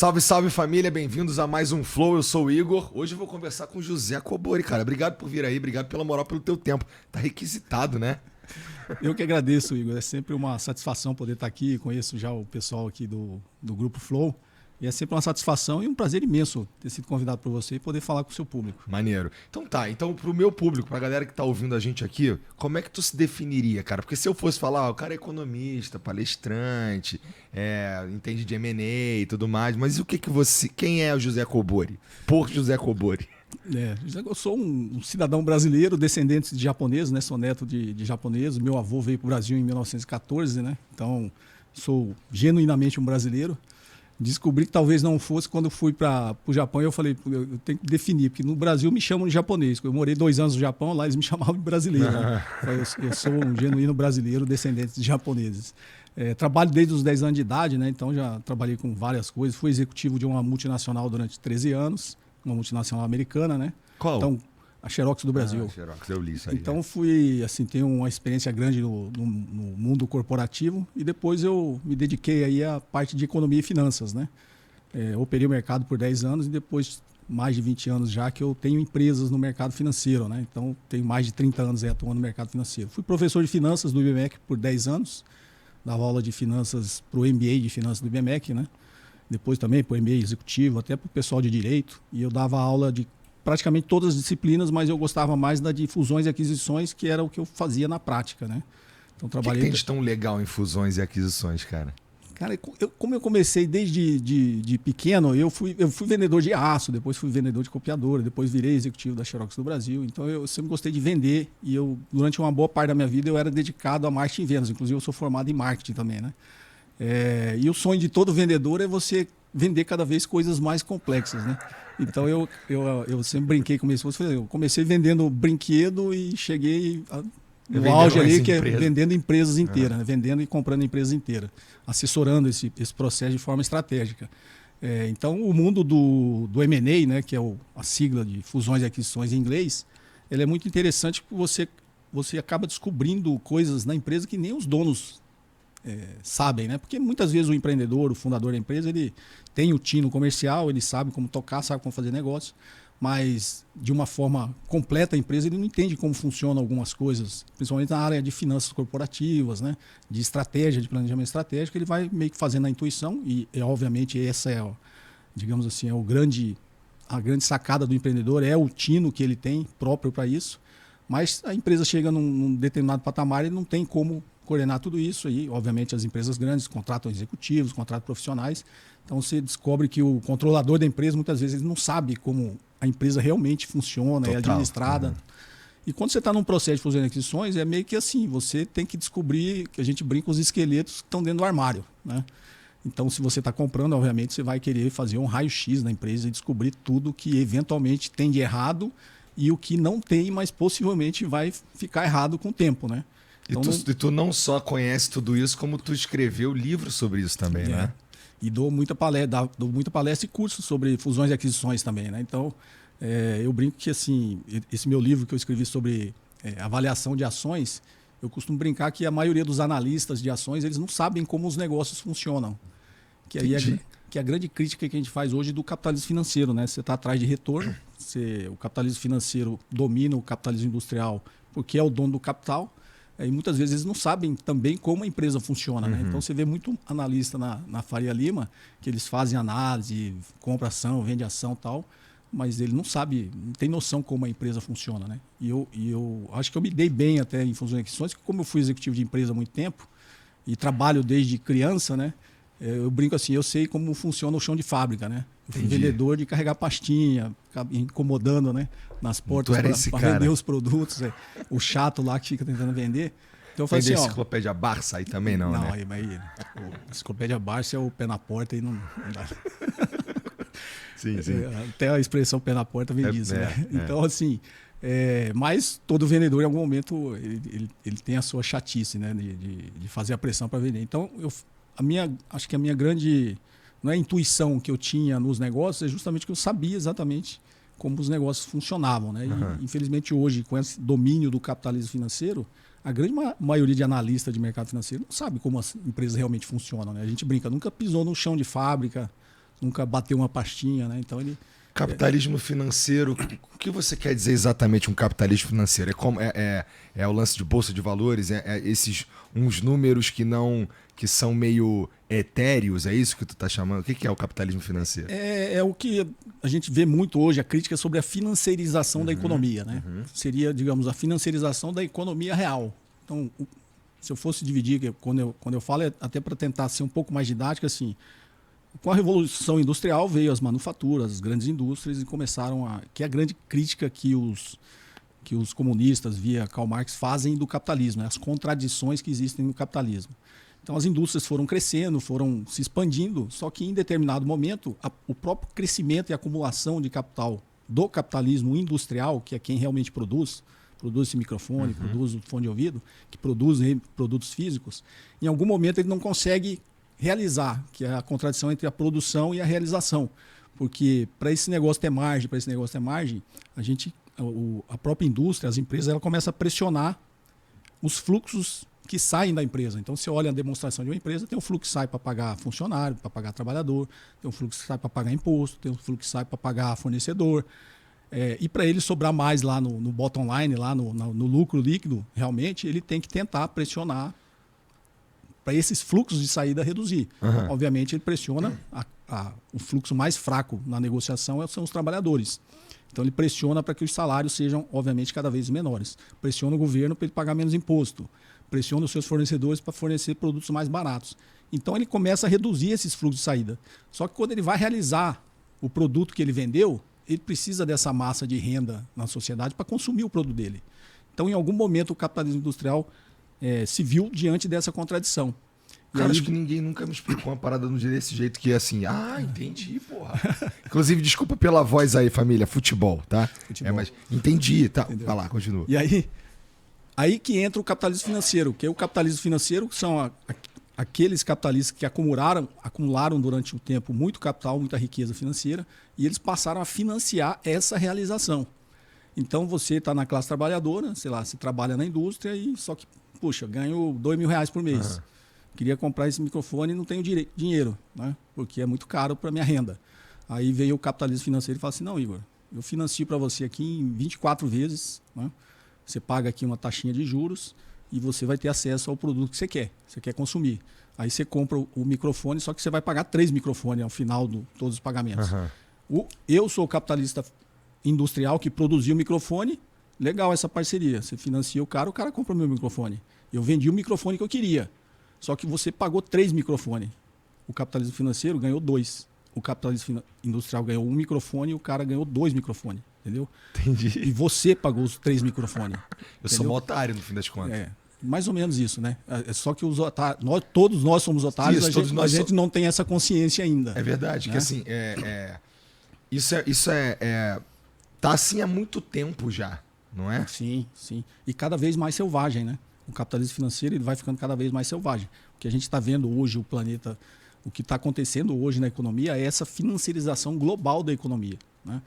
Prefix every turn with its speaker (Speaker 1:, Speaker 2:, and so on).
Speaker 1: Salve, salve família, bem-vindos a mais um Flow, eu sou o Igor. Hoje eu vou conversar com o José Cobori, cara. Obrigado por vir aí, obrigado pela moral, pelo teu tempo. Tá requisitado, né?
Speaker 2: Eu que agradeço, Igor. É sempre uma satisfação poder estar aqui. Conheço já o pessoal aqui do Grupo Flow. E é sempre uma satisfação e um prazer imenso ter sido convidado por você e poder falar com o seu público.
Speaker 1: Maneiro. Então tá, então pro meu público, pra galera que tá ouvindo a gente aqui, como é que tu se definiria, cara? Porque se eu fosse falar, o cara é economista, palestrante, entende de M&A e tudo mais, mas o que você, quem é o José Cobori? Por José Cobori.
Speaker 2: Eu sou um cidadão brasileiro, descendente de japoneses, né? Sou neto de japoneses. Meu avô veio para o Brasil em 1914, né? Então, sou genuinamente um brasileiro. Descobri que talvez não fosse quando fui para o Japão e eu falei, eu tenho que definir, porque no Brasil me chamam de japonês. Eu morei 2 anos no Japão, lá eles me chamavam de brasileiro. Né? Eu sou um genuíno brasileiro, descendente de japoneses. Trabalho desde os 10 anos de idade, né? Então já trabalhei com várias coisas. Fui executivo de uma multinacional durante 13 anos, uma multinacional americana, né?
Speaker 1: Qual?
Speaker 2: Então, a Xerox do Brasil.
Speaker 1: Xerox, eu li isso aí.
Speaker 2: Então fui, assim, tenho uma experiência grande no mundo corporativo e depois eu me dediquei aí à parte de economia e finanças, né? Operei o mercado por 10 anos e depois mais de 20 anos já que eu tenho empresas no mercado financeiro, né? Então tenho mais de 30 anos aí atuando no mercado financeiro. Fui professor de finanças do IBMEC por 10 anos, dava aula de finanças para o MBA de finanças do IBMEC, né? Depois também para o MBA executivo, até para o pessoal de direito, e eu dava aula de praticamente todas as disciplinas, mas eu gostava mais da de fusões e aquisições, que era o que eu fazia na prática, né? Então trabalhei.
Speaker 1: O que tem de tão legal em fusões e aquisições, cara?
Speaker 2: Cara, como eu comecei desde de pequeno, eu fui vendedor de aço, depois fui vendedor de copiadora, depois virei executivo da Xerox do Brasil. Então eu sempre gostei de vender e eu durante uma boa parte da minha vida eu era dedicado a marketing e vendas. Inclusive eu sou formado em marketing também, né? E o sonho de todo vendedor é você vender cada vez coisas mais complexas, né? Então eu sempre brinquei com isso. Eu comecei vendendo brinquedo e cheguei no auge ali, que é vendendo empresas inteiras, né? Vendendo e comprando empresas inteiras, assessorando esse processo de forma estratégica. Então o mundo do M&A, né, que é a sigla de fusões e aquisições em inglês, ele é muito interessante porque você acaba descobrindo coisas na empresa que nem os donos sabem, né? Porque muitas vezes o empreendedor, o fundador da empresa, ele tem o tino comercial, ele sabe como tocar, sabe como fazer negócio, mas de uma forma completa a empresa ele não entende como funcionam algumas coisas, principalmente na área de finanças corporativas, né? De estratégia, de planejamento estratégico, ele vai meio que fazendo a intuição e obviamente essa digamos assim, a grande sacada do empreendedor, é o tino que ele tem próprio para isso, mas a empresa chega num determinado patamar e não tem como coordenar tudo isso aí. Obviamente as empresas grandes contratam executivos, contratam profissionais. Então você descobre que o controlador da empresa muitas vezes ele não sabe como a empresa realmente funciona, é administrada. Uhum. E quando você está num processo de fusão e aquisições, é meio que assim, você tem que descobrir, que a gente brinca, os esqueletos que estão dentro do armário, né? Então se você está comprando, obviamente você vai querer fazer um raio-x na empresa e descobrir tudo que eventualmente tem de errado e o que não tem, mas possivelmente vai ficar errado com o tempo, né?
Speaker 1: Então, e tu não só conhece tudo isso, como tu escreveu livros sobre isso também, né?
Speaker 2: E dou muita palestra e cursos sobre fusões e aquisições também, né? Então, eu brinco que assim, esse meu livro que eu escrevi sobre avaliação de ações, eu costumo brincar que a maioria dos analistas de ações, eles não sabem como os negócios funcionam. Que aí é a grande crítica que a gente faz hoje do capitalismo financeiro, né? Você está atrás de retorno, o capitalismo financeiro domina o capitalismo industrial porque é o dono do capital. E muitas vezes eles não sabem também como a empresa funciona, né? Então você vê muito analista na Faria Lima, que eles fazem análise, compra ação, vende ação e tal, mas ele não sabe, não tem noção como a empresa funciona, né? E eu acho que eu me dei bem até em fusões e aquisições, porque como eu fui executivo de empresa há muito tempo e trabalho desde criança, né? Eu brinco assim, eu sei como funciona o chão de fábrica, né? Eu fui vendedor de carregar pastinha, incomodando, né? Nas portas para vender os produtos. O chato lá que fica tentando vender. Então eu falei assim,
Speaker 1: enciclopédia Barça aí também não, né?
Speaker 2: Não, aí o enciclopédia Barça é o pé na porta e não dá.
Speaker 1: Sim.
Speaker 2: Até a expressão pé na porta vem disso, né? Então assim, mas todo vendedor em algum momento ele tem a sua chatice, né? De fazer a pressão para vender. Então acho que a minha grande... Não é a intuição que eu tinha nos negócios, é justamente que eu sabia exatamente como os negócios funcionavam, né? E, infelizmente hoje, com esse domínio do capitalismo financeiro, a grande maioria de analistas de mercado financeiro não sabe como as empresas realmente funcionam, né? A gente brinca, nunca pisou no chão de fábrica, nunca bateu uma pastinha, né? Então ele...
Speaker 1: Capitalismo financeiro, o que você quer dizer exatamente um capitalismo financeiro? É o lance de bolsa de valores? Esses uns números que são meio etéreos? É isso que tu tá chamando? O que é o capitalismo financeiro?
Speaker 2: É o que a gente vê muito hoje, a crítica sobre a financiarização da economia, né? Seria, digamos, a financiarização da economia real. Então, se eu fosse dividir, quando eu falo, é até para tentar ser um pouco mais didático, assim, com a Revolução Industrial veio as manufaturas, as grandes indústrias e começaram a... Que é a grande crítica que os comunistas, via Karl Marx, fazem do capitalismo, né? As contradições que existem no capitalismo. Então as indústrias foram crescendo, foram se expandindo, só que em determinado momento o próprio crescimento e acumulação de capital do capitalismo industrial, que é quem realmente produz esse microfone, produz o fone de ouvido, que produz produtos físicos, em algum momento ele não consegue realizar, que é a contradição entre a produção e a realização. Porque para esse negócio ter margem, a própria indústria, as empresas, ela começa a pressionar os fluxos que saem da empresa. Então, você olha a demonstração de uma empresa, tem um fluxo que sai para pagar funcionário, para pagar trabalhador, tem um fluxo que sai para pagar imposto, tem um fluxo que sai para pagar fornecedor. E para ele sobrar mais lá no bottom line, lá no lucro líquido, realmente, ele tem que tentar pressionar para esses fluxos de saída reduzir. Obviamente, ele pressiona o fluxo mais fraco na negociação são os trabalhadores. Então, ele pressiona para que os salários sejam, obviamente, cada vez menores. Pressiona o governo para ele pagar menos imposto. Pressiona os seus fornecedores para fornecer produtos mais baratos. Então, ele começa a reduzir esses fluxos de saída. Só que quando ele vai realizar o produto que ele vendeu, ele precisa dessa massa de renda na sociedade para consumir o produto dele. Então, em algum momento, o capitalismo industrial se viu diante dessa contradição.
Speaker 1: Cara, acho que ninguém nunca me explicou uma parada desse jeito que é assim, entendi, porra. Inclusive, desculpa pela voz aí, família, futebol, tá? Mas entendi, tá?
Speaker 2: Entendeu?
Speaker 1: Vai lá, continua.
Speaker 2: E aí que entra o capitalismo financeiro, que é o capitalismo financeiro são aqueles capitalistas que acumularam durante o tempo muito capital, muita riqueza financeira, e eles passaram a financiar essa realização. Então, você está na classe trabalhadora, sei lá, você trabalha na indústria e só que, puxa, ganho R$2.000 por mês. Queria comprar esse microfone e não tenho dinheiro, né? Porque é muito caro para minha renda. Aí veio o capitalismo financeiro e fala assim, não, Igor, eu financio para você aqui em 24 vezes, né? Você paga aqui uma taxinha de juros e você vai ter acesso ao produto que você quer consumir. Aí você compra o microfone, só que você vai pagar 3 microfones ao final de todos os pagamentos. Eu sou o capitalista industrial que produziu o microfone, legal essa parceria. Você financia o cara compra o meu microfone. Eu vendi o microfone que eu queria. Só que você pagou 3 microfones. O capitalismo financeiro ganhou 2. O capitalismo industrial ganhou 1 microfone e o cara ganhou 2 microfones. Entendeu?
Speaker 1: Entendi.
Speaker 2: E você pagou os 3 microfones.
Speaker 1: Eu sou um otário, no fim das contas.
Speaker 2: Mais ou menos isso, né? É só que todos nós somos otários, a gente não tem essa consciência ainda.
Speaker 1: É verdade, né? Que assim, tá assim há muito tempo já, não é?
Speaker 2: Sim, sim. E cada vez mais selvagem, né? O capitalismo financeiro ele vai ficando cada vez mais selvagem. O que a gente está vendo hoje, o planeta, o que está acontecendo hoje na economia é essa financiarização global da economia, né?